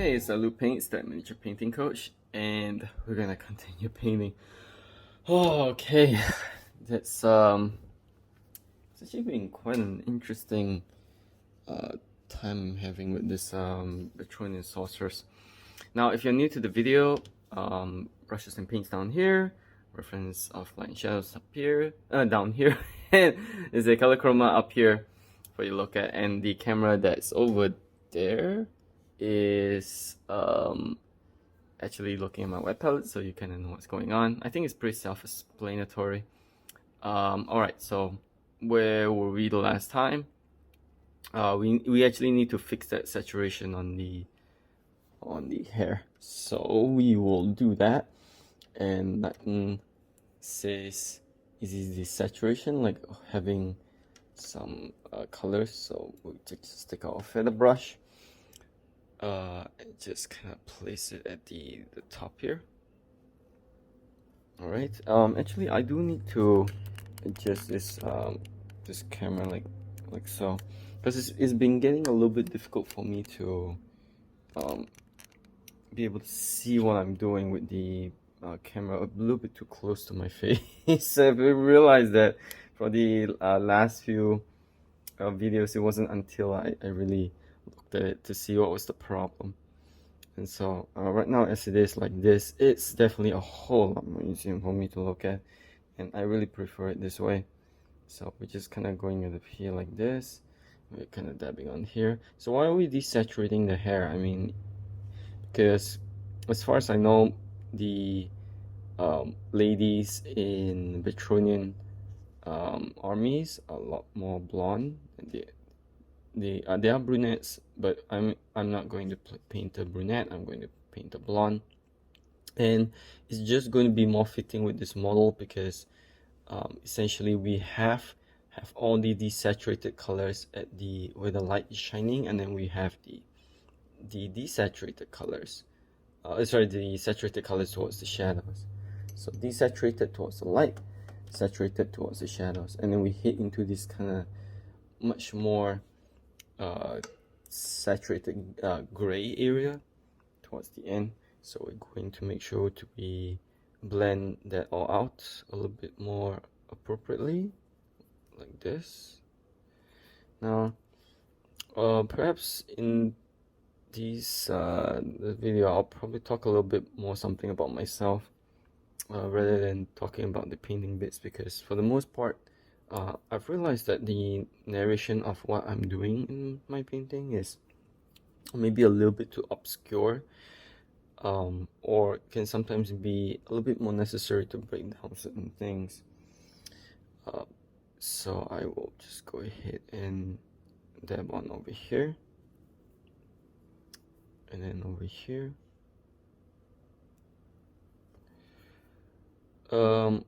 Hey, it's Luke Paints, that miniature painting coach, and we're gonna continue painting. Oh, okay, that's it's actually been quite an interesting time I'm having with this Bretonnian Sorceress. Now, if you're new to the video, brushes and paints down here, reference of light and shadows up here, down here, and there's a color chroma up here for you to look at, and the camera that's over there is actually looking at my wet palette, so you kind of know what's going on. I think it's pretty self-explanatory. Alright, so where were we the last time? We actually need to fix that saturation on the hair, so we will do that. And Latin says is the saturation, like having some colors, so we'll just take our feather brush, and just kind of place it at the top here. All right. Actually, I do need to adjust this camera like so, because it's been getting a little bit difficult for me to be able to see what I'm doing with the camera a little bit too close to my face. I've realized that for the last few videos, it wasn't until I really looked at it to see what was the problem. And so right now, as it is like this, it's definitely a whole lot more easier for me to look at, and I really prefer it this way. So we're just kind of going up here like this, we're kind of dabbing on here. So why are we desaturating the hair? I mean, because as far as I know, the ladies in Bretonnian armies are a lot more blonde. They are brunettes, but I'm not going to paint a brunette. I'm going to paint a blonde, and it's just going to be more fitting with this model because essentially we have all the desaturated colors at the where the light is shining, and then we have the desaturated colors. Sorry, the saturated colors towards the shadows. So desaturated towards the light, saturated towards the shadows, and then we hit into this kind of much more saturated gray area towards the end. So we're going to make sure to blend that all out a little bit more appropriately, like this. Now, perhaps in this video, I'll probably talk a little bit more something about myself rather than talking about the painting bits, because for the most part, I've realized that the narration of what I'm doing in my painting is maybe a little bit too obscure, or can sometimes be a little bit more necessary to break down certain things. So I will just go ahead and dab on over here, and then over here.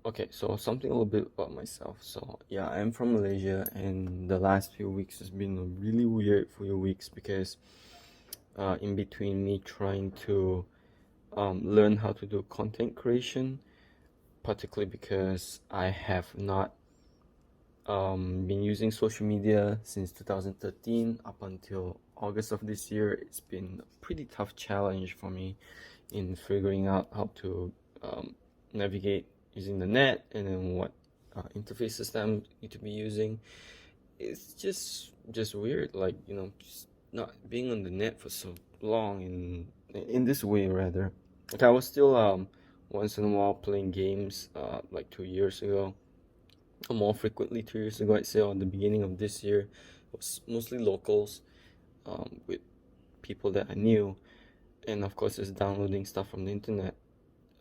Okay, so something a little bit about myself. So yeah, I'm from Malaysia, and the last few weeks has been really weird few weeks because in between me trying to learn how to do content creation, particularly because I have not been using social media since 2013 up until August of this year. It's been a pretty tough challenge for me in figuring out how to navigate using the net, and then what interfaces that I need to be using. It's just weird, like, you know, just not being on the net for so long in this way rather. Like, I was still once in a while playing games like 2 years ago, or more frequently 2 years ago, I'd say, or the beginning of this year. It was mostly locals with people that I knew, and of course it's downloading stuff from the internet,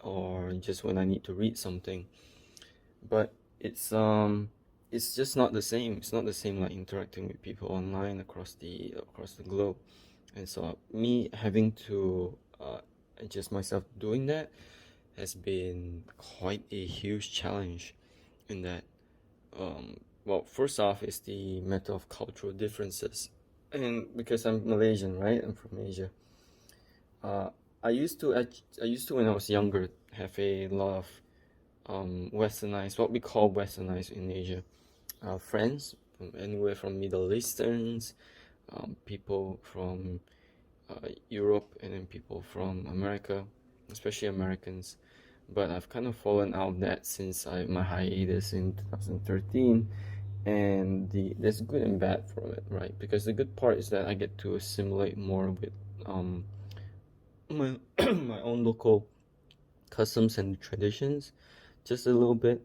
or just when I need to read something. But it's just not the same. It's not the same like interacting with people online across the globe. And so me having to adjust myself doing that has been quite a huge challenge. In that, well, first off is the matter of cultural differences, and because I'm Malaysian, right? I'm from Asia. I used to when I was younger have a lot of westernized, what we call westernized in Asia, friends from anywhere from Middle Easterns, people from Europe, and then people from America, especially Americans. But I've kind of fallen out of that since my hiatus in 2013, and there's good and bad from it, right? Because the good part is that I get to assimilate more with um my my own local customs and traditions, just a little bit,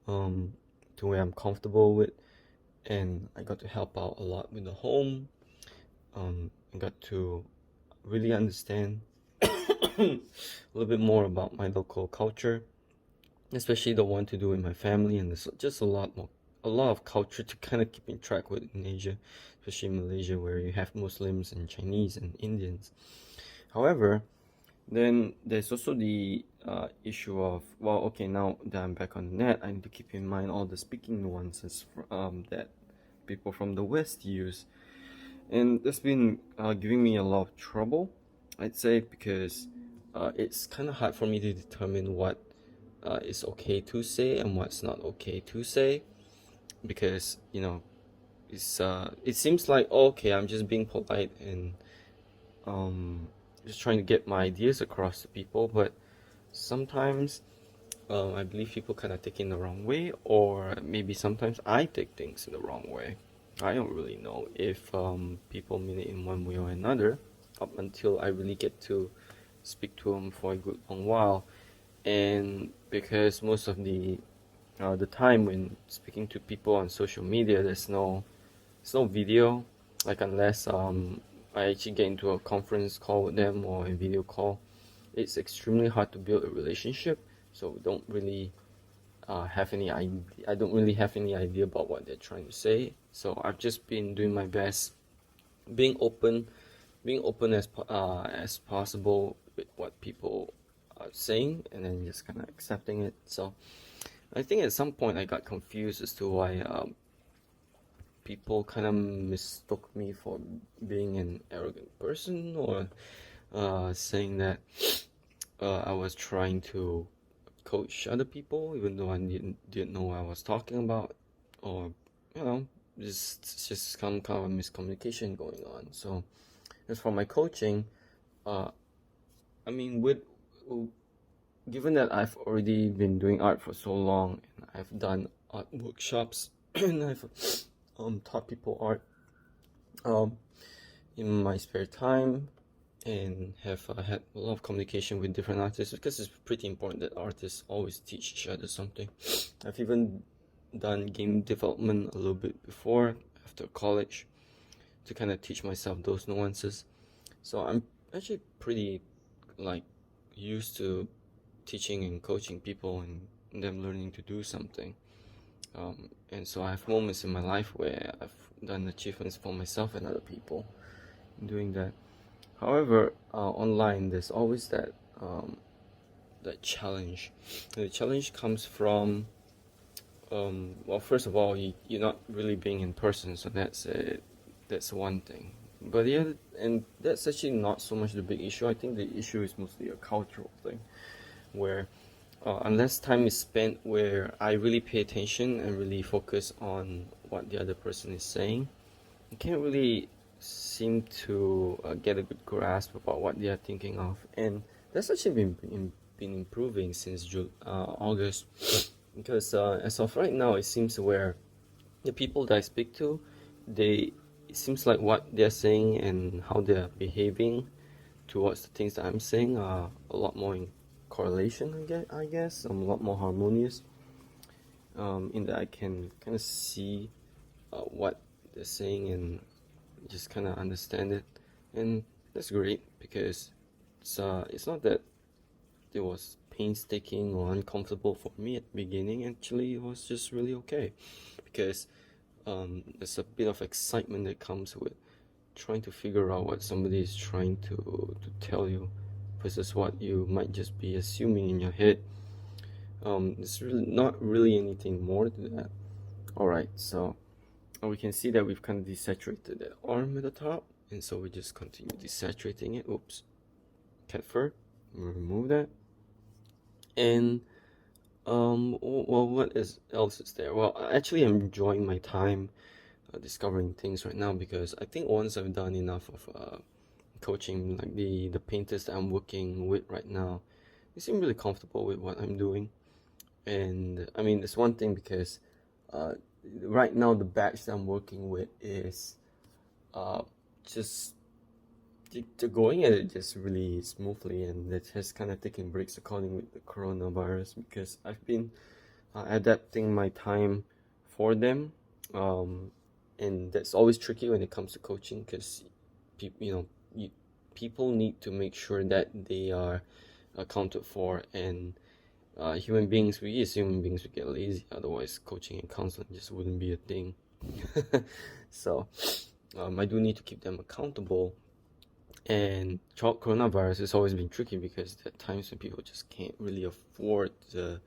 um, to where I'm comfortable with, and I got to help out a lot with the home. I got to really understand a little bit more about my local culture, especially the one to do with my family, and there's just a lot of culture to kind of keep in track with in Asia, especially in Malaysia, where you have Muslims and Chinese and Indians. However, then there's also the issue of, well, okay, now that I'm back on the net, I need to keep in mind all the speaking nuances that people from the West use. And that's been giving me a lot of trouble, I'd say, because it's kind of hard for me to determine what is okay to say and what's not okay to say, because, it seems like, oh, okay, I'm just being polite and just trying to get my ideas across to people, but sometimes I believe people kind of take it in the wrong way, or maybe sometimes I take things in the wrong way. I don't really know if people mean it in one way or another up until I really get to speak to them for a good long while. And because most of the time when speaking to people on social media, there's no video, like unless I actually get into a conference call with them or a video call, it's extremely hard to build a relationship. So we don't really have any idea. I don't really have any idea about what they're trying to say. So I've just been doing my best, being open, as possible with what people are saying, and then just kind of accepting it. So I think at some point I got confused as to why people kind of mistook me for being an arrogant person, or saying that I was trying to coach other people, even though I didn't know what I was talking about, or you know, just some kind of miscommunication going on. So as for my coaching, uh, I mean, given that I've already been doing art for so long, and I've done art workshops, and I've taught people art um, in my spare time, and have had a lot of communication with different artists, because it's pretty important that artists always teach each other something. I've even done game development a little bit before, after college, to kind of teach myself those nuances. So I'm actually pretty like used to teaching and coaching people and them learning to do something. And so I have moments in my life where I've done achievements for myself and other people doing that. However, online there's always that challenge. The challenge comes from, well, first of all, you're not really being in person, so that's one thing. But the other, and that's actually not so much the big issue. I think the issue is mostly a cultural thing, where unless time is spent where I really pay attention and really focus on what the other person is saying, I can't really seem to get a good grasp about what they are thinking of. And that's actually been improving since August, because as of right now, it seems where the people that I speak to, it seems like what they're saying and how they're behaving towards the things that I'm saying are a lot more in correlation. I guess I'm a lot more harmonious. In that I can kind of see what they're saying and just kind of understand it, and that's great, because it's not that it was painstaking or uncomfortable for me at the beginning. Actually, it was just really okay, because there's a bit of excitement that comes with trying to figure out what somebody is trying to tell you versus what you might just be assuming in your head. There's really not really anything more to that. Alright, so we can see that we've kind of desaturated that arm at the top, and so we just continue desaturating it. Oops, cat fur, we'll remove that. And well, else is there? Well, actually I'm enjoying my time discovering things right now, because I think once I've done enough of coaching, like the painters that I'm working with right now, they seem really comfortable with what I'm doing. And I mean, it's one thing because uh, right now the batch that I'm working with is uh, just they're going at it just really smoothly, and they're just kind of taking breaks according with the coronavirus because I've been adapting my time for them, um, and that's always tricky when it comes to coaching because people need to make sure that they are accounted for, and human beings, we as human beings, we get lazy. Otherwise, coaching and counseling just wouldn't be a thing. So I do need to keep them accountable. And coronavirus has always been tricky because there are times when people just can't really afford the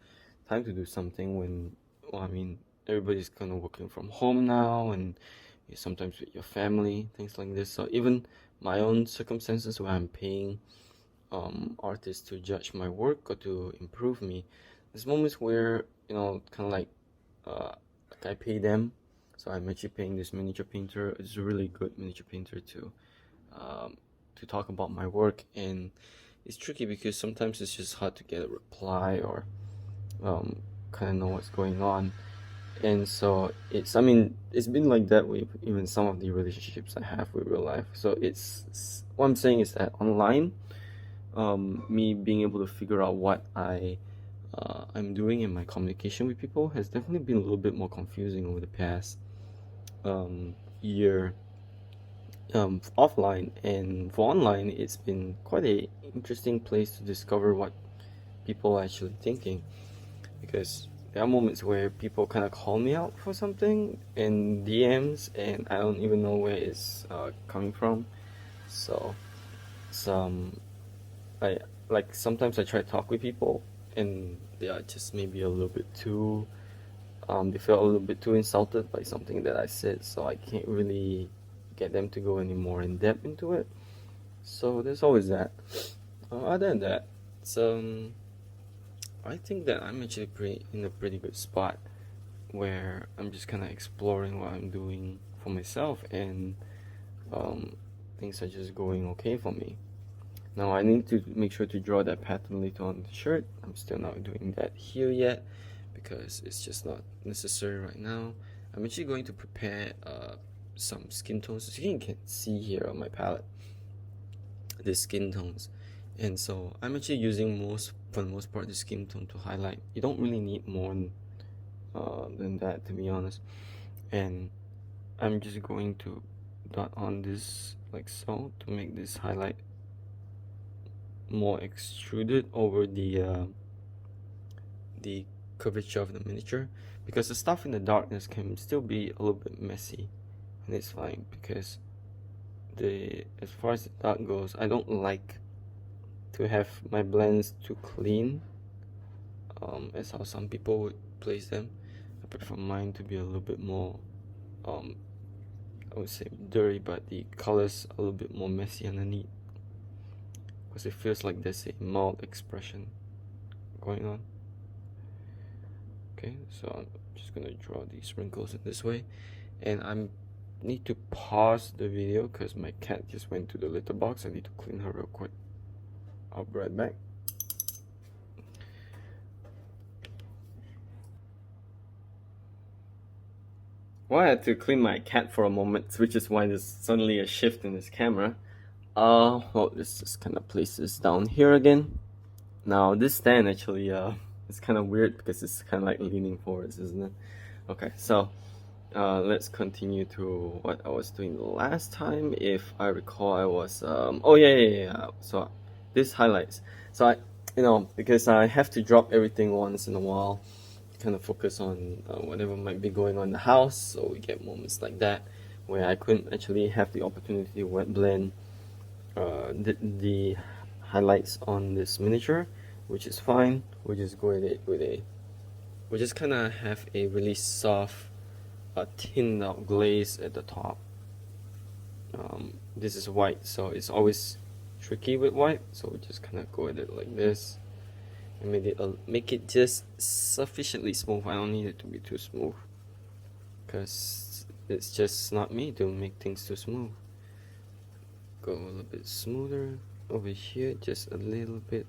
time to do something when, well, I mean, everybody's kind of working from home now, and you're sometimes with your family, things like this. So even my own circumstances where I'm paying artists to judge my work or to improve me, there's moments where, kind of like I pay them. So I'm actually paying this miniature painter. It's a really good miniature painter um, to talk about my work, and it's tricky because sometimes it's just hard to get a reply or kind of know what's going on. And so I mean, it's been like that with even some of the relationships I have with real life. So what I'm saying is that online, me being able to figure out what I'm doing in my communication with people has definitely been a little bit more confusing over the past year, offline. And for online, it's been quite a interesting place to discover what people are actually thinking, because there are moments where people kind of call me out for something in DMs, and I don't even know where it's coming from. So some I like sometimes I try to talk with people, and they are just maybe a little bit too they felt a little bit too insulted by something that I said, so I can't really get them to go any more in depth into it. So there's always that. Other than that, so I think that I'm actually in a pretty good spot where I'm just kind of exploring what I'm doing for myself, and um, things are just going okay for me. Now I need to make sure to draw that pattern later on the shirt. I'm still not doing that here yet because it's just not necessary right now. I'm actually going to prepare some skin tones. As you can see here on my palette, the skin tones. And so I'm actually using for the most part, the skin tone to highlight. You don't really need more than that, to be honest. And I'm just going to dot on this like so to make this highlight more extruded over the curvature of the miniature, because the stuff in the darkness can still be a little bit messy, and it's fine because as far as the dark goes, I don't like to have my blends too clean, as how some people would place them. I prefer mine to be a little bit more I would say dirty, but the colors a little bit more messy underneath, because it feels like there's a mild expression going on. Okay, so I'm just gonna draw these wrinkles in this way, and I need to pause the video because my cat just went to the litter box. I need to clean her real quick. I'll be right back. Well, I had to clean my cat for a moment, which is why there's suddenly a shift in this camera. Well, let's just kind of place this down here again. Now, this stand actually, it's kind of weird because it's kind of like leaning forwards, isn't it? Okay, so let's continue to what I was doing the last time. If I recall, I was, oh yeah. So this highlights. So because I have to drop everything once in a while, kind of focus on whatever might be going on in the house. So we get moments like that where I couldn't actually have the opportunity to wet blend the highlights on this miniature, which is fine. We just go we just kind of have a really soft, thinned out glaze at the top. This is white, so it's always tricky with white. So we just kind of go at it like this, and make it just sufficiently smooth. I don't need it to be too smooth, because it's just not me to make things too smooth. go a little bit smoother over here, just a little bit.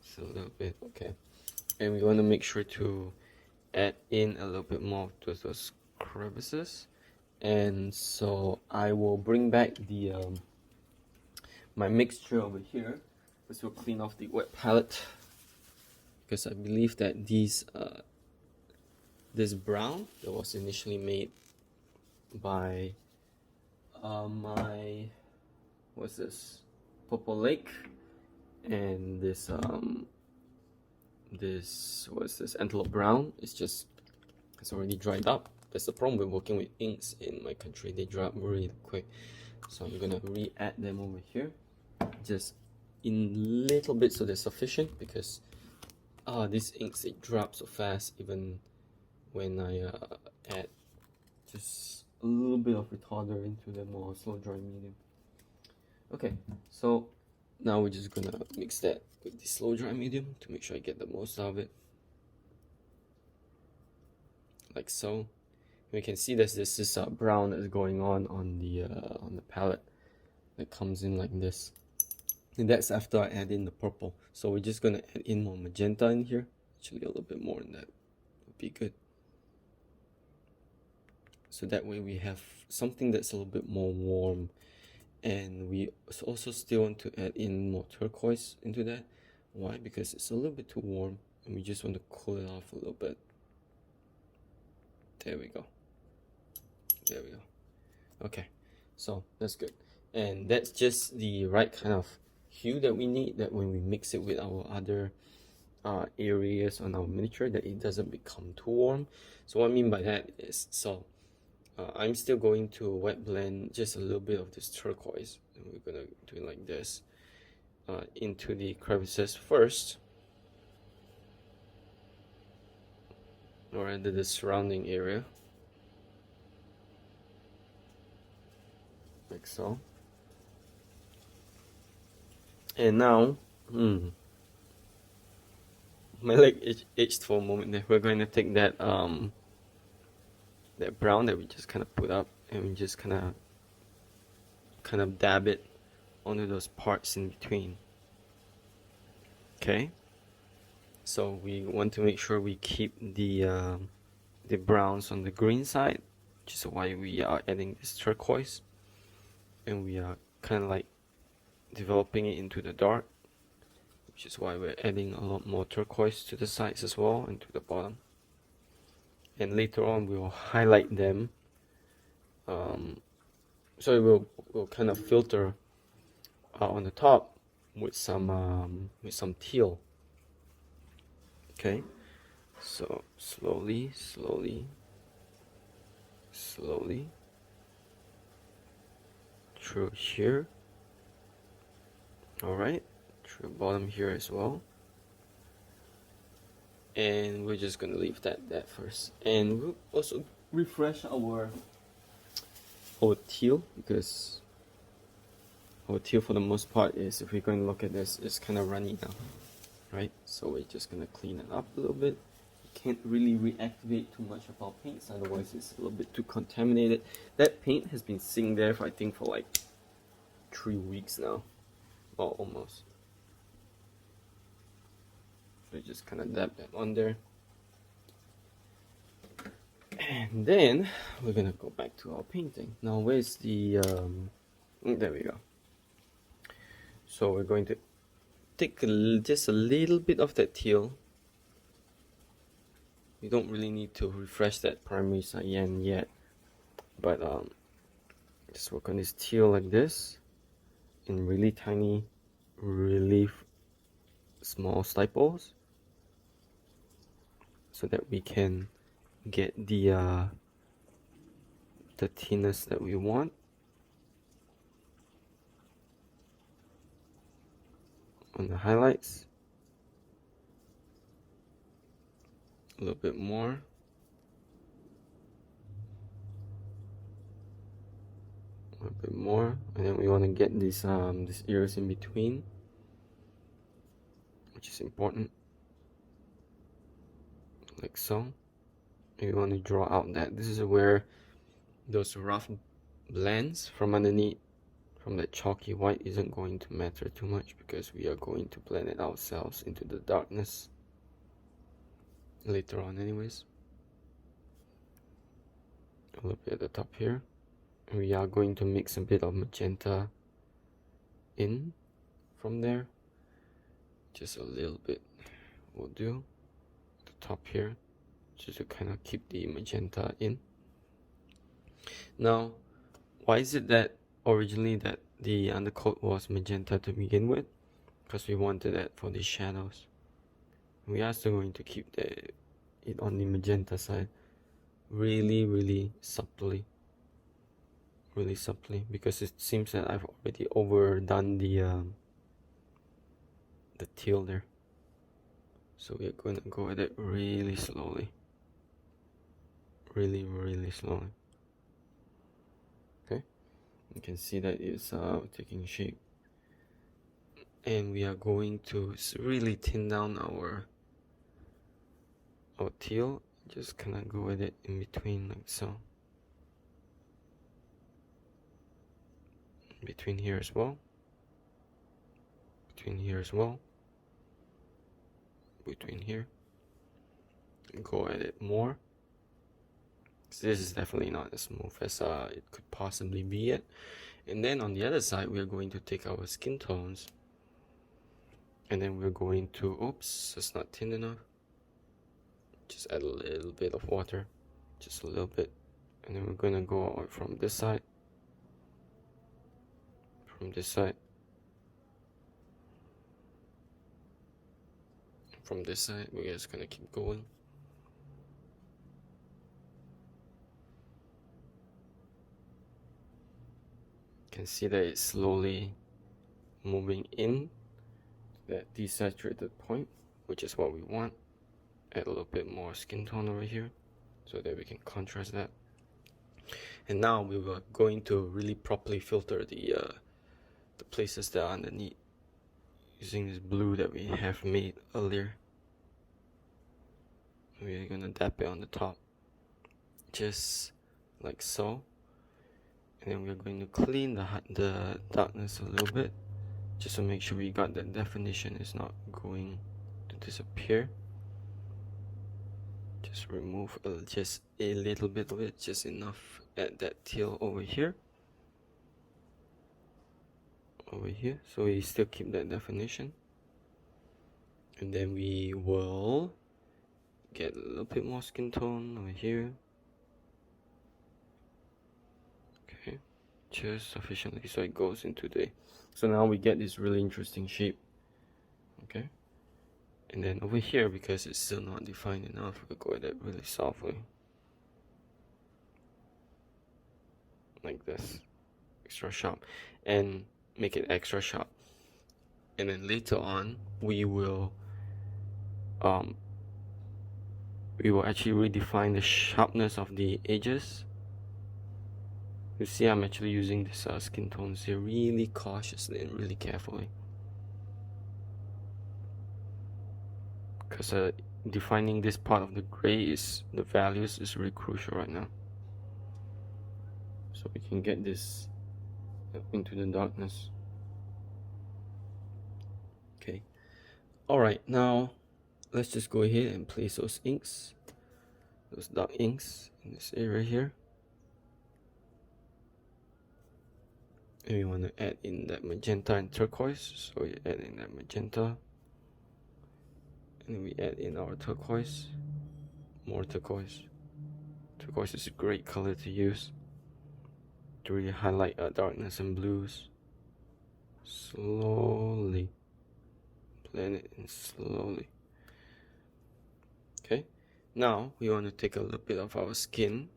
Just a little bit, okay. And we want to make sure to add in a little bit more to those crevices. And so I will bring back the my mixture over here. This will clean off the wet palette, because I believe that this brown that was initially made by my what's this, Purple Lake, and this what's this, Antelope Brown, it's already dried up. That's the problem with working with inks in my country, they dry up really quick. So I'm gonna re-add them over here, just in little bits so they're sufficient, because these inks, they dry up so fast even when I add just a little bit of retarder into the more slow dry medium. Okay, so now we're just gonna mix that with the slow dry medium to make sure I get the most out of it, like so. We can see there's this brown that's going on the palette that comes in like this, and that's after I add in the purple. So we're just gonna add in more magenta in here. Actually, a little bit more than that would be good. So that way we have something that's a little bit more warm, and we also still want to add in more turquoise into that. Why? Because it's a little bit too warm, and we just want to cool it off a little bit. There we go. There we go. Okay, so that's good, and that's just the right kind of hue that we need, that when we mix it with our other areas on our miniature, that it doesn't become too warm. So what I mean by that is, so I'm still going to wet blend just a little bit of this turquoise, and we're gonna do it like this into the crevices first, or into the surrounding area, like so. And now, my leg itched for a moment there. We're going to take that that brown that we just kind of put up, and we just kind of dab it onto those parts in between. Okay, so we want to make sure we keep the browns on the green side, which is why we are adding this turquoise, and we are kind of like developing it into the dark, which is why we're adding a lot more turquoise to the sides as well and to the bottom. And later on we will highlight them, so we'll kind of filter on the top with some teal. Okay, so slowly through here. All right, through the bottom here as well. And we're just gonna leave that first, and we'll also refresh our teal, because our teal for the most part is, if we're going to look at this, it's kind of runny now, right? So we're just gonna clean it up a little bit. You can't really reactivate too much of our paints, otherwise it's a little bit too contaminated. That paint has been sitting there for, I think, for like 3 weeks now, or almost. So just kind of dab that on there, and then we're gonna go back to our painting. Now where's the there we go. So we're going to take just a little bit of that teal. You don't really need to refresh that primary cyan yet, but just work on this teal like this in really tiny, really small stiples, so that we can get the thinness that we want. On the highlights, a little bit more, a little bit more, and then we want to get these areas in between, which is important, like so. And we want to draw out that this is where those rough blends from underneath, from that chalky white, isn't going to matter too much because we are going to blend it ourselves into the darkness later on anyways. A little bit at the top here. And we are going to mix a bit of magenta in from there. Just a little bit will do. At the top here, just to kind of keep the magenta in. Now, why is it that originally that the undercoat was magenta to begin with? Because we wanted that for the shadows. We are still going to keep it on the magenta side, really subtly, because it seems that I've already overdone the teal there. So we're going to go at it really slowly, really slowly. Okay, you can see that it's taking shape, and we are going to really thin down our teal. Just kind of go with it in between, like so. Between here as well. Between here as well. Between here. And go at it more. This is definitely not as smooth as it could possibly be yet. And then on the other side, we're going to take our skin tones. And then we're going to, oops, it's not thin enough. Just add a little bit of water. Just a little bit. And then we're going to go from this side. From this side. From this side, we're just going to keep going. You can see that it's slowly moving in that desaturated point, which is what we want. Add a little bit more skin tone over here so that we can contrast that. And now we were going to really properly filter the places that are underneath using this blue that we have made earlier. We're gonna dab it on the top, just like so. And then we're going to clean the darkness a little bit, just to make sure we got that definition is not going to disappear. Just remove just a little bit of it, just enough. Add that teal over here, so we still keep that definition. And then we will get a little bit more skin tone over here. Okay, just sufficiently so it goes into the, so now we get this really interesting shape. Okay, and then over here, because it's still not defined enough, we'll go at it really softly, like this, extra sharp, and make it extra sharp. And then later on, we will actually redefine the sharpness of the edges. You see, I'm actually using this skin tones here really cautiously and really carefully, because defining this part of the gray is the values is really crucial right now, so we can get this into the darkness. Okay, all right, now let's just go ahead and place those inks, those dark inks in this area here. And we want to add in that magenta and turquoise, so we add in that magenta, and we add in our turquoise, more turquoise. Turquoise is a great color to use to really highlight darkness and blues. Slowly blend it in slowly. Okay, now we want to take a little bit of our skin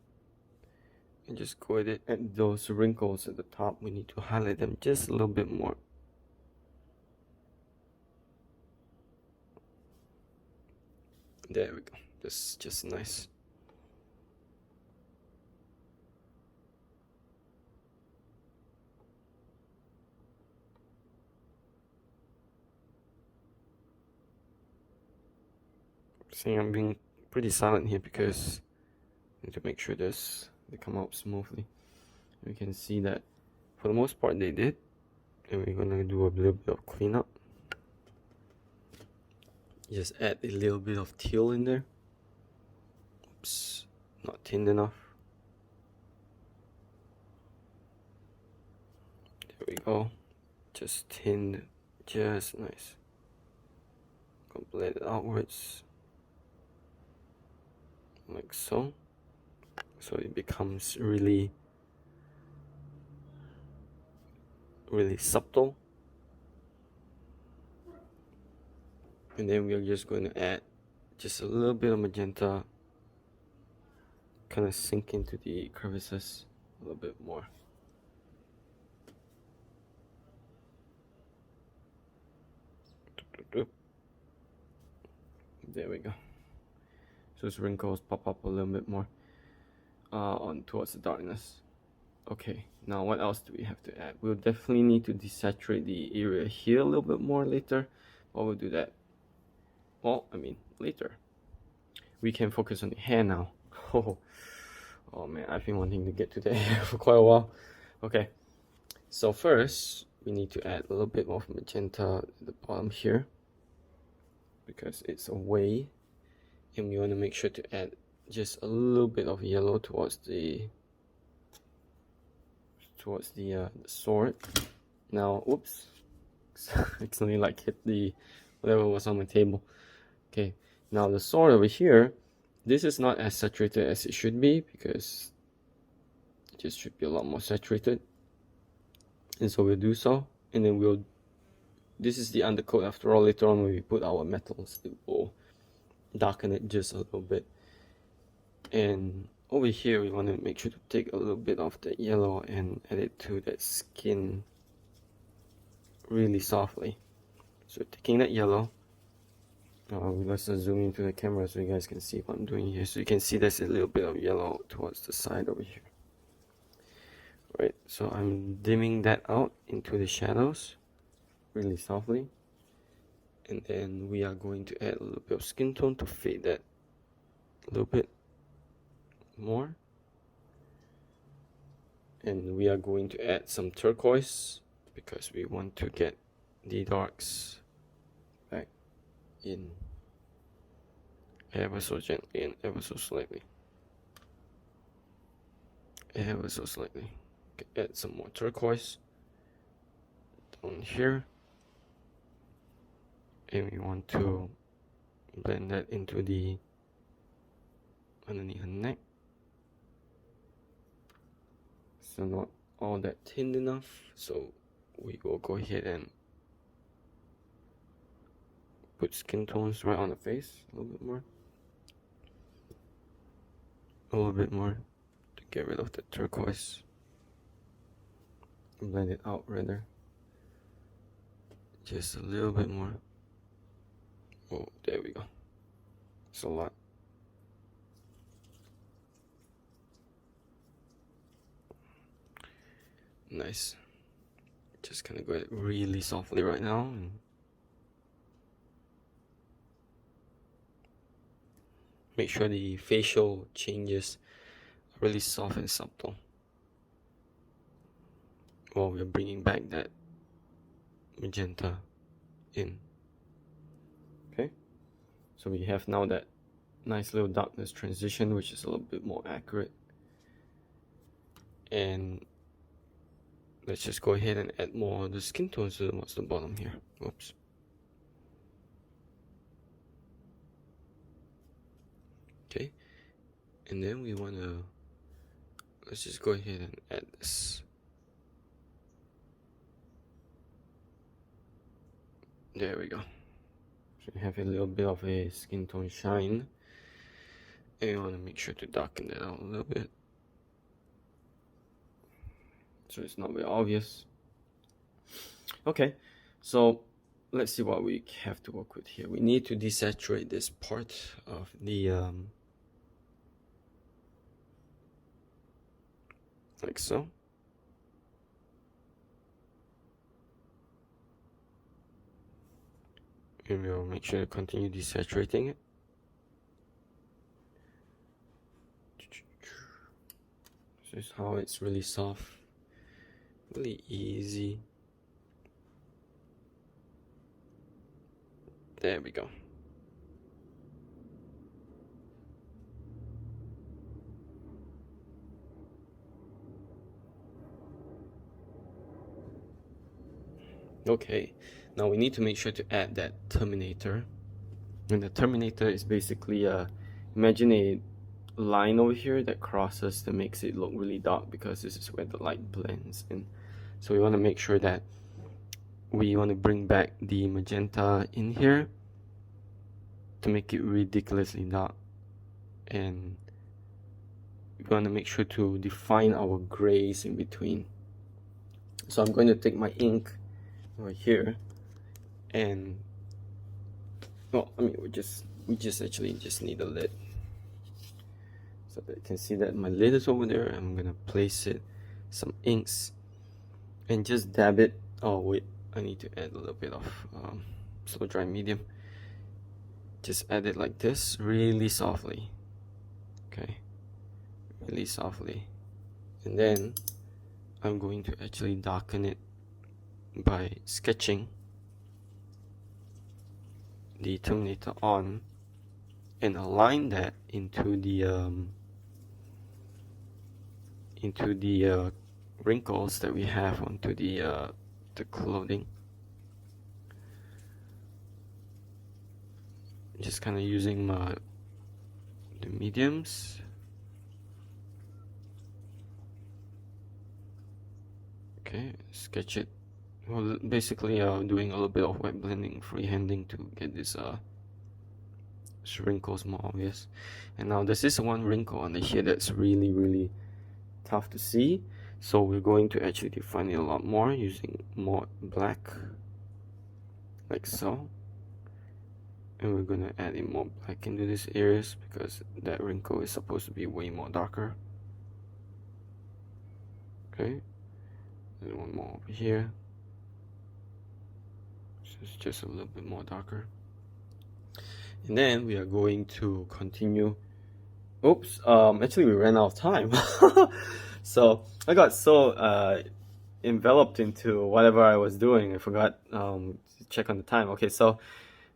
and just go at it at those wrinkles at the top. We need to highlight them just a little bit more. There we go. That's just nice. See, I'm being pretty silent here because I need to make sure they come out smoothly. You can see that for the most part they did, and we're gonna do a little bit of cleanup. Just add a little bit of teal in there. Oops, not thinned enough. There we go. Just thinned, just nice. Blend it outwards, like so. So it becomes really subtle. And then we are just going to add just a little bit of magenta, kind of sink into the crevices a little bit more. There we go. So its wrinkles pop up a little bit more on towards the darkness. Okay, now what else do we have to add? We'll definitely need to desaturate the area here a little bit more later, but we'll do that. Well, I mean, later. We can focus on the hair now. Oh man, I've been wanting to get to the hair for quite a while. Okay, so first we need to add a little bit more magenta at the bottom here, because it's away, and we want to make sure to add just a little bit of yellow towards the sword. Now, oops, accidentally like hit the whatever was on my table. Okay, now the sword over here, this is not as saturated as it should be, because it just should be a lot more saturated, and so we'll do so, and then this is the undercoat after all. Later on when we put our metals, it will darken it just a little bit. And over here we want to make sure to take a little bit of that yellow and add it to that skin really softly. So taking that yellow, let's zoom into the camera so you guys can see what I'm doing here. So you can see there's a little bit of yellow towards the side over here. Right, so I'm dimming that out into the shadows really softly, and then we are going to add a little bit of skin tone to fade that a little bit more, and we are going to add some turquoise because we want to get the darks back in ever so gently and ever so slightly. Add some more turquoise down here, and we want to blend that into the underneath her neck. So not all that thin enough, so we will go ahead and put skin tones right on the face a little bit more to get rid of the turquoise, blend it out rather, just a little bit more. Oh, there we go. It's a lot. Nice. Just gonna go really softly right now and make sure the facial changes are really soft and subtle while we're bringing back that magenta in. Okay, so we have now that nice little darkness transition, which is a little bit more accurate. And let's just go ahead and add more of the skin tones towards the bottom here. Oops. Okay, and then we want to, let's just go ahead and add this. There we go. So we have a little bit of a skin tone shine, and we want to make sure to darken that out a little bit so it's not very obvious. Okay, so let's see what we have to work with here. We need to desaturate this part of the like so. And we'll make sure to continue desaturating it. Just how it's really soft, really easy. There we go. Okay, now we need to make sure to add that terminator. And the terminator is basically imagine a line over here that crosses that makes it look really dark, because this is where the light blends in. So we want to make sure that we want to bring back the magenta in here to make it ridiculously dark, and we want to make sure to define our grays in between. So I'm going to take my ink right here, and well, I mean, we just actually just need a lid, so that you can see that my lid is over there. I'm gonna place it some inks and just dab it. Oh wait, I need to add a little bit of slow dry medium. Just add it like this, really softly. Okay, really softly, and then I'm going to actually darken it by sketching the terminator on, and align that into the wrinkles that we have onto the clothing. Just kind of using the mediums. Okay, sketch it. Well, basically doing a little bit of wet blending, freehanding to get this wrinkles more obvious. And now this is one wrinkle under here that's really tough to see, so we're going to actually define it a lot more using more black, like so. And we're gonna add in more black into these areas, because that wrinkle is supposed to be way more darker. Okay, and one more over here. So it's just a little bit more darker. And then we are going to continue. Oops, actually we ran out of time. So I got so enveloped into whatever I was doing, I forgot to check on the time. Okay, so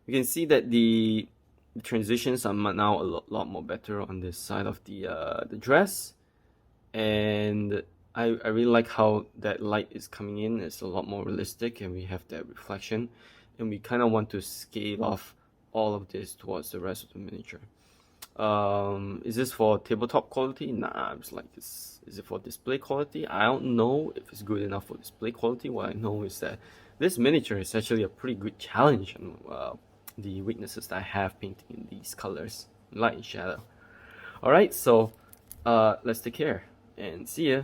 you can see that the transitions are now a lot more better on this side of the dress, and I really like how that light is coming in. It's a lot more realistic, and we have that reflection, and we kind of want to scale off all of this towards the rest of the miniature. Is this for tabletop quality? Nah, it's like this. Is it for display quality? I don't know if it's good enough for display quality. What I know is that this miniature is actually a pretty good challenge on the weaknesses that I have painting in these colors, light and shadow. Alright, so let's take care and see ya.